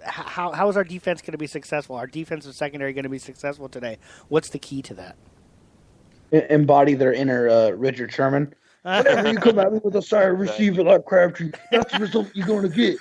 how is our defense going to be successful? Our defensive secondary going to be successful today? What's the key to that? Embody their inner Richard Sherman. Whenever you come at me with a side receiver like Crabtree, that's the result you're going to get.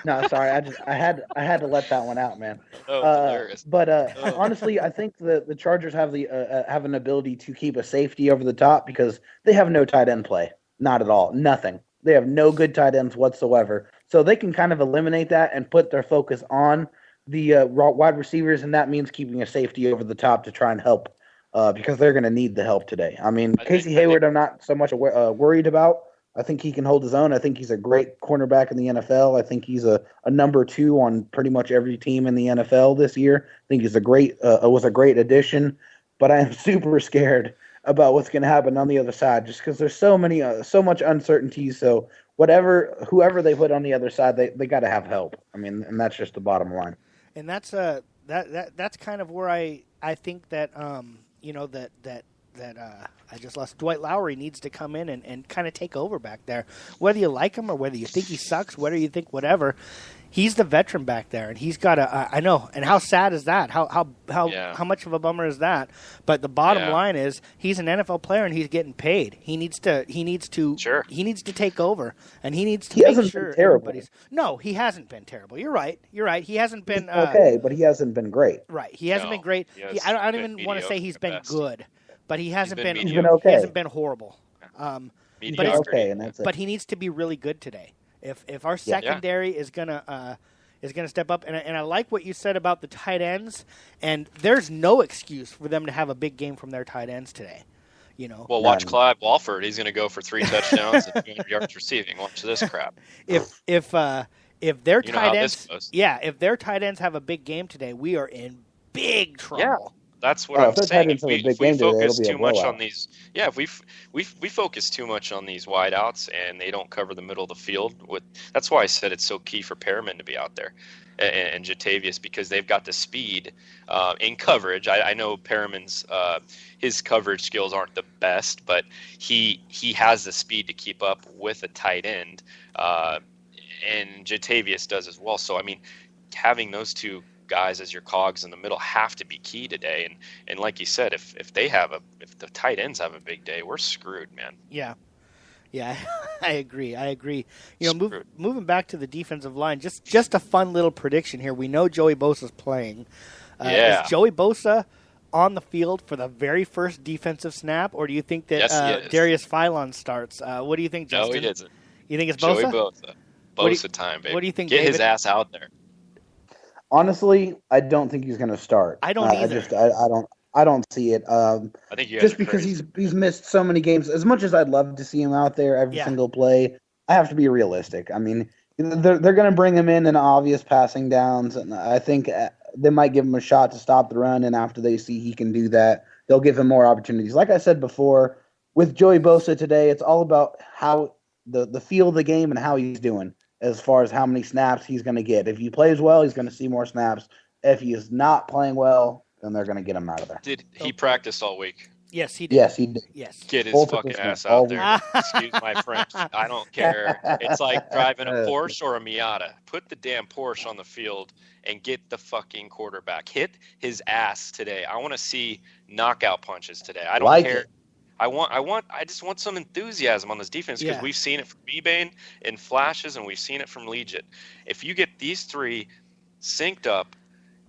No, sorry, I had to let that one out, man. Oh, hilarious. But honestly, I think the Chargers have have an ability to keep a safety over the top because they have no tight end play, not at all, nothing. They have no good tight ends whatsoever, so they can kind of eliminate that and put their focus on the wide receivers, and that means keeping a safety over the top to try and help. Because they're going to need the help today. I mean, Casey Hayward, I'm not so much worried about. I think he can hold his own. I think he's a great cornerback in the NFL. I think he's a number 2 on pretty much every team in the NFL this year. I think he's was a great addition. But I am super scared about what's going to happen on the other side, just because there's so much uncertainty. So whoever they put on the other side, they got to have help. I mean, and that's just the bottom line. And that's that's kind of where I think that. I just lost. Dwight Lowery needs to come in and kind of take over back there. Whether you like him or whether you think he sucks, whether you think whatever, he's the veteran back there, and he's got I know. And how sad is that? How much of a bummer is that? But the bottom line is he's an NFL player and he's getting paid. He needs to take over, and he needs to make sure everybody's. No, he hasn't been terrible. You're right. He hasn't been okay, but he hasn't been great. Right. He hasn't been great. I don't even want to say he's been good. But he hasn't been okay. He hasn't been horrible. But he needs to be really good today. If our secondary is gonna step up, and I like what you said about the tight ends, and there's no excuse for them to have a big game from their tight ends today. Well, watch Clive Walford. He's going to go for 3 touchdowns and 200 yards receiving. Watch this crap. If their tight ends, if their tight ends have a big game today, we are in big trouble. Yeah. That's what I'm saying. If we focus too much on these, if we focus too much on these wideouts and they don't cover the middle of the field, that's why I said it's so key for Perriman to be out there and Jatavius, because they've got the speed in coverage. I know Perriman's his coverage skills aren't the best, but he has the speed to keep up with a tight end, and Jatavius does as well. So I mean, having those two guys as your cogs in the middle have to be key today, and like you said, if the tight ends have a big day, we're screwed, man. Yeah, I agree. Moving back to the defensive line, just a fun little prediction here. We know Joey Bosa's playing. Is Joey Bosa on the field for the very first defensive snap, or do you think that Darius Philon starts? What do you think, Justin? No, he doesn't. You think it's Bosa? Joey Bosa time, baby. What do you think? Get David? His ass out there. Honestly, I don't think he's going to start. I don't either. I don't see it. I think you just because he's missed so many games. As much as I'd love to see him out there every single play, I have to be realistic. I mean, they're going to bring him in obvious passing downs, and I think they might give him a shot to stop the run. And after they see he can do that, they'll give him more opportunities. Like I said before, with Joey Bosa today, it's all about how the feel of the game and how he's doing. As far as how many snaps he's going to get. If he plays well, he's going to see more snaps. If he is not playing well, then they're going to get him out of there. Did he practice all week? Yes, he did. Yes, he did. Yes. Get his fucking ass out there. Excuse my French. I don't care. It's like driving a Porsche or a Miata. Put the damn Porsche on the field and get the fucking quarterback. Hit his ass today. I want to see knockout punches today. I don't care. I just want some enthusiasm on this defense, because we've seen it from Mebane in flashes, and we've seen it from Legit. If you get these 3 synced up,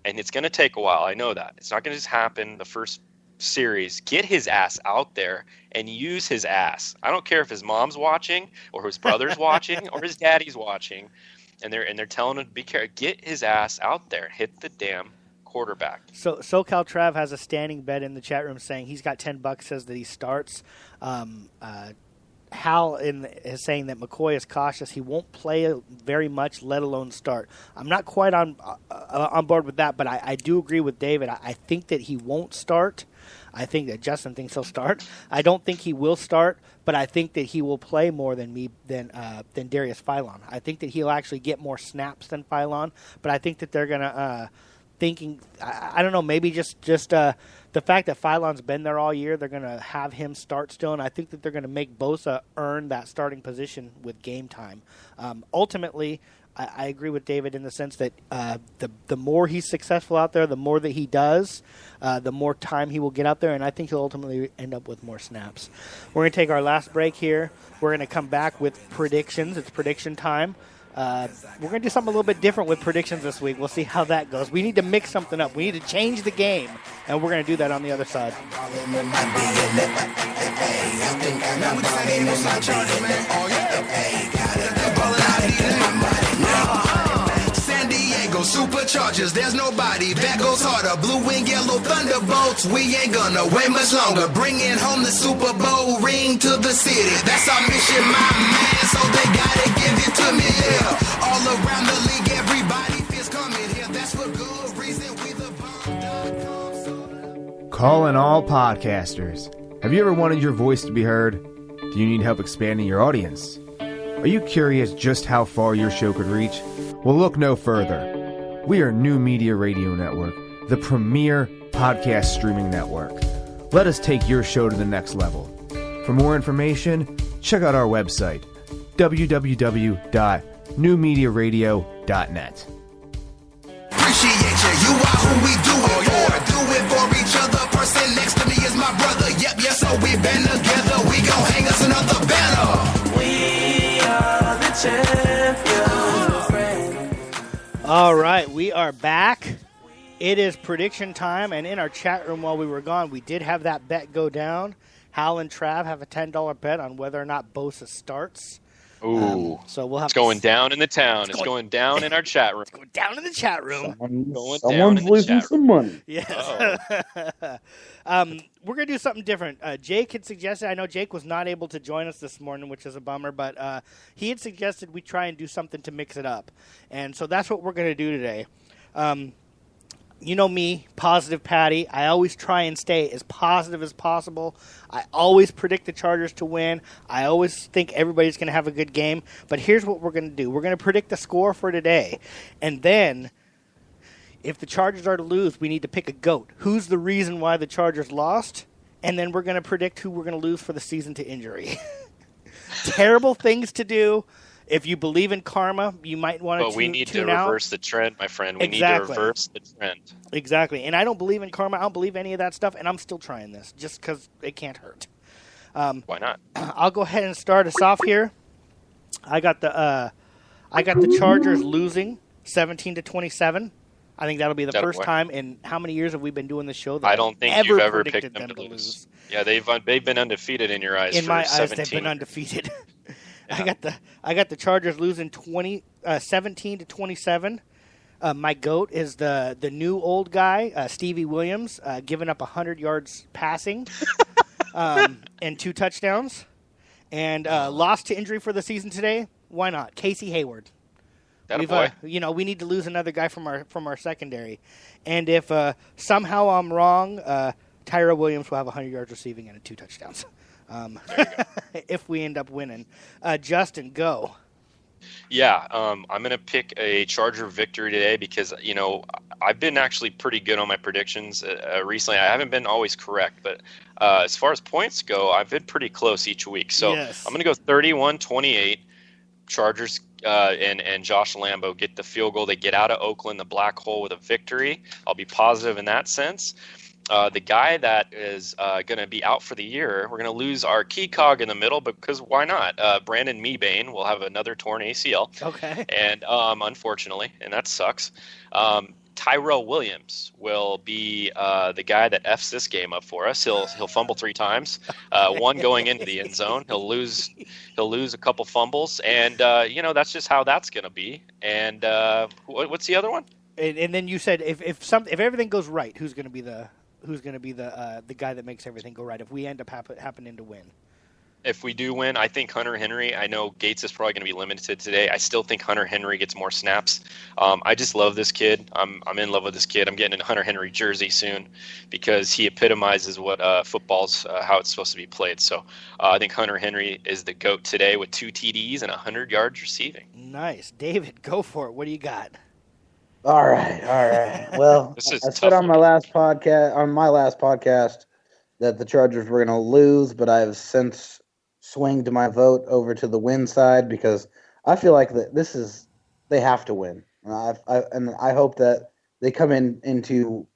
and it's going to take a while, I know that. It's not going to just happen the first series. Get his ass out there and use his ass. I don't care if his mom's watching or his brother's watching or his daddy's watching, and they're telling him to be careful. Get his ass out there. Hit the damn quarterback. So SoCal Trav has a standing bet in the chat room saying he's got $10, says that he starts. Hal is saying that McCoy is cautious. He won't play very much, let alone start. I'm not quite on board with that, but I do agree with David. I think that he won't start. I think that Justin thinks he'll start. I don't think he will start, but I think that he will play more than Darius Philon. I think that he'll actually get more snaps than Philon, but I think that they're going to thinking, I don't know, maybe just the fact that Philon's been there all year, they're going to have him start still, and I think that they're going to make Bosa earn that starting position with game time. Ultimately, I agree with David in the sense that the more he's successful out there, the more that he does, the more time he will get out there, and I think he'll ultimately end up with more snaps. We're going to take our last break here. We're going to come back with predictions. It's prediction time. We're going to do something a little bit different with predictions this week. We'll see how that goes. We need to mix something up. We need to change the game, and we're going to do that on the other side. San Diego Superchargers, there's nobody that goes harder. Blue and yellow Thunderbolts, we ain't gonna wait much longer. Bringing home the Super Bowl ring to the city. That's our mission, my man, so they gotta give it to me, yeah. All around the league, everybody feels coming here. That's for good reason. We the bomb.com. Calling all podcasters. Have you ever wanted your voice to be heard? Do you need help expanding your audience? Are you curious just how far your show could reach? Well, look no further. We are New Media Radio Network, the premier podcast streaming network. Let us take your show to the next level. For more information, check out our website, www.newmediaradio.net. Appreciate you, you are who we do it for. Do it for each other, person next to me is my brother. Yep, yes, so we've been together, we gon' hang us another banner. We are the champions. All right, we are back. It is prediction time, and in our chat room while we were gone, we did have that bet go down. Hal and Trav have a $10 bet on whether or not Bosa starts. Ooh, so we'll have it's going down in the town. It's going down in our chat room. It's going down in the chat room. Someone's losing some money. Yes. We're going to do something different. Jake had suggested, I know Jake was not able to join us this morning, which is a bummer, but he had suggested we try and do something to mix it up. And so that's what we're going to do today. You know me, Positive Patty. I always try and stay as positive as possible. I always predict the Chargers to win. I always think everybody's going to have a good game. But here's what we're going to do. We're going to predict the score for today. And then, if the Chargers are to lose, we need to pick a GOAT. Who's the reason why the Chargers lost? And then we're going to predict who we're going to lose for the season to injury. Terrible things to do. If you believe in karma, you might want to tune out. But we need to reverse the trend, my friend. We need to reverse the trend. Exactly. And I don't believe in karma. I don't believe any of that stuff, and I'm still trying this just because it can't hurt. Why not? I'll go ahead and start us off here. I got the Chargers losing 17-27. I think that'll be the first time in how many years have we been doing this show that I don't think you've ever picked them to lose. Yeah, they've been undefeated in your eyes. In for my 17. eyes, they've been undefeated. Yeah. I got the Chargers losing 17-27. My GOAT is the new old guy, Stevie Williams, giving up 100 yards passing and 2 touchdowns. And lost to injury for the season today. Why not? Casey Hayward. We need to lose another guy from our secondary. And if somehow I'm wrong, Tyrell Williams will have 100 yards receiving and 2 touchdowns. If we end up winning. Justin, go. Yeah, I'm going to pick a Charger victory today because, I've been actually pretty good on my predictions recently. I haven't been always correct, but as far as points go, I've been pretty close each week. So yes. I'm going to go 31-28. Chargers and Josh Lambo get the field goal. They get out of Oakland, the black hole, with a victory. I'll be positive in that sense. The guy that is going to be out for the year, we're going to lose our key cog in the middle, because why not? Brandon Mebane will have another torn ACL. Okay. And unfortunately, and that sucks. Tyrell Williams will be the guy that F's this game up for us. He'll fumble 3 times, one going into the end zone. He'll lose a couple fumbles, and that's just how that's going to be. And what's the other one? And then you said if everything goes right, who's going to be the guy that makes everything go right if we end up happening to win? If we do win, I think Hunter Henry. I know Gates is probably going to be limited today. I still think Hunter Henry gets more snaps. I just love this kid. I'm in love with this kid. I'm getting a Hunter Henry jersey soon because he epitomizes what football's how it's supposed to be played. So I think Hunter Henry is the GOAT today with 2 TDs and 100 yards receiving. Nice, David. Go for it. What do you got? All right. Well, I said on my last podcast that the Chargers were going to lose, but I have since swinged my vote over to the win side because I feel like this is they have to win. And I hope that they come into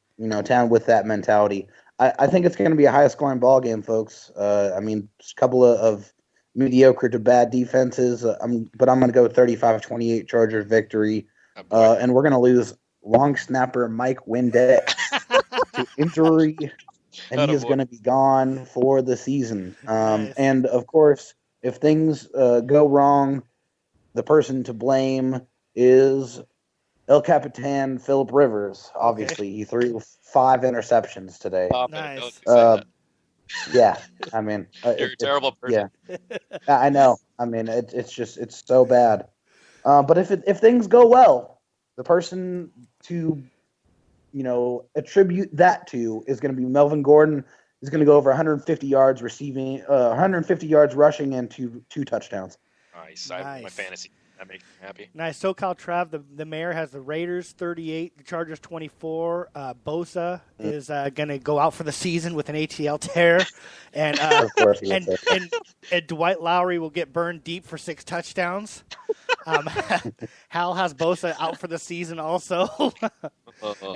town with that mentality. I think it's going to be a high-scoring ball game, folks. I mean, just a couple of mediocre to bad defenses, but I'm going to go 35-28 Chargers victory, and we're going to lose long snapper Mike Windex to injury, and he is going to be gone for the season. And, of course, if things go wrong, the person to blame is El Capitan Phillip Rivers. Obviously, he threw 5 interceptions today. Nice. Yeah, I mean, you're a terrible person. Yeah, I know. I mean, it's so bad. But if things go well, the person to attribute that to is going to be Melvin Gordon. He's going to go over 150 yards receiving, 150 yards rushing, and two touchdowns. Nice. My fantasy. That makes me happy. Nice. SoCal Trav, the mayor has the Raiders 38, the Chargers 24. Bosa is going to go out for the season with an ACL tear. And and Dwight Lowry will get burned deep for 6 touchdowns. Hal has Bosa out for the season also.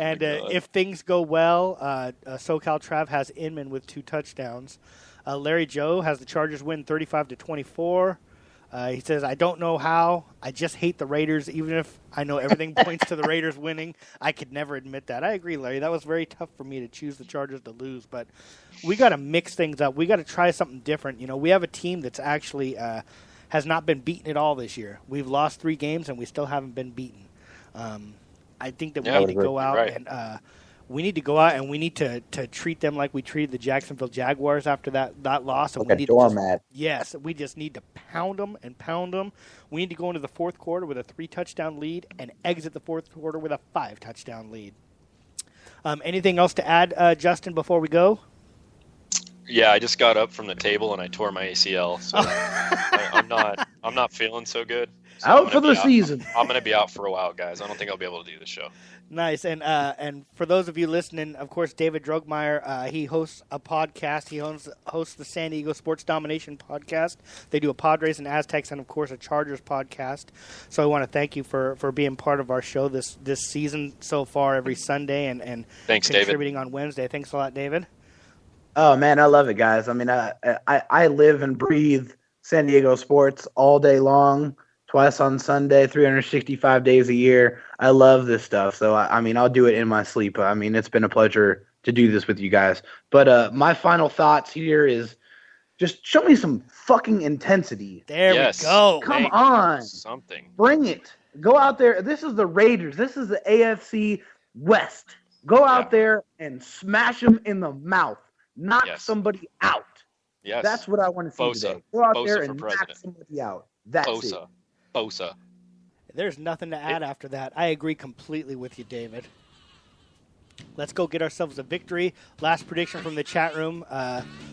And if things go well, SoCal Trav has Inman with 2 touchdowns. Larry Joe has the Chargers win 35-24. He says, I don't know how. I just hate the Raiders. Even if I know everything points to the Raiders winning, I could never admit that. I agree, Larry. That was very tough for me to choose the Chargers to lose. But we got to mix things up. We got to try something different. We have a team that's actually has not been beaten at all this year. We've lost 3 games, and we still haven't been beaten. I think that we need to go out and we need to go out and we need to treat them like we treated the Jacksonville Jaguars after that loss. And like a doormat. Yes, we just need to pound them and pound them. We need to go into the fourth quarter with a 3-touchdown lead and exit the fourth quarter with a 5-touchdown lead. Anything else to add, Justin, before we go? Yeah, I just got up from the table and I tore my ACL, so I'm not feeling so good. So out for the season. I'm going to be out for a while, guys. I don't think I'll be able to do the show. Nice. And for those of you listening, of course, David Drogmeyer, he hosts a podcast. He hosts the San Diego Sports Domination podcast. They do a Padres and Aztecs and, of course, a Chargers podcast. So I want to thank you for being part of our show this season so far every Sunday and thanks, contributing David. On Wednesday. Thanks a lot, David. Oh, man, I love it, guys. I mean, I live and breathe San Diego sports all day long. Twice on Sunday, 365 days a year. I love this stuff. So, I mean, I'll do it in my sleep. I mean, it's been a pleasure to do this with you guys. But my final thoughts here is just show me some fucking intensity. There we go. Come on. Something. Bring it. Go out there. This is the Raiders. This is the AFC West. Go out there and smash them in the mouth. Knock somebody out. Yes. That's what I want to see today. Go out there and knock somebody out. That's it. Bosa. There's nothing to add after that. I agree completely with you, David. Let's go get ourselves a victory. Last prediction from the chat room.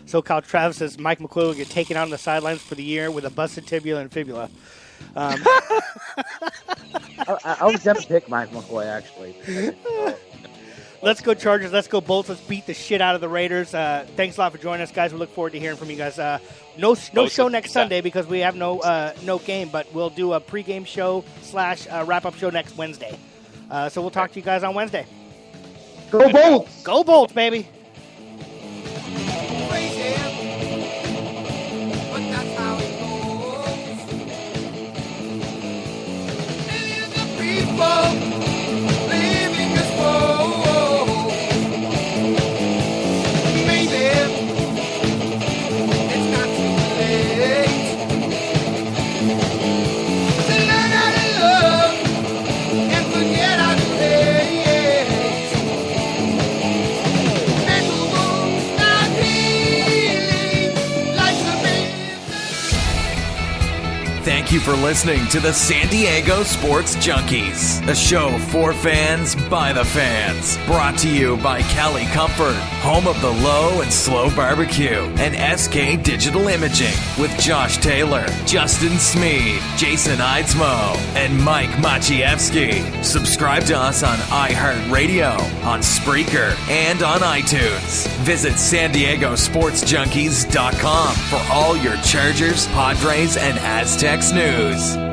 SoCal Travis says Mike McCoy will get taken out on the sidelines for the year with a busted tibia and fibula. I was going to pick Mike McCoy, actually. Let's go Chargers. Let's go Bolts. Let's beat the shit out of the Raiders. Thanks a lot for joining us, guys. We look forward to hearing from you guys. No show next Sunday because we have no game, but we'll do a pregame show / wrap-up show next Wednesday. So we'll talk to you guys on Wednesday. Go Bolts! Go Bolts, baby! Thank you for listening to the San Diego Sports Junkies, a show for fans by the fans. Brought to you by Cali Comfort, home of the low and slow barbecue, and SK Digital Imaging with Josh Taylor, Justin Smead, Jason Eidsmoe, and Mike Maciejewski. Subscribe to us on iHeartRadio, on Spreaker, and on iTunes. Visit SanDiegoSportsJunkies.com for all your Chargers, Padres, and Aztecs news.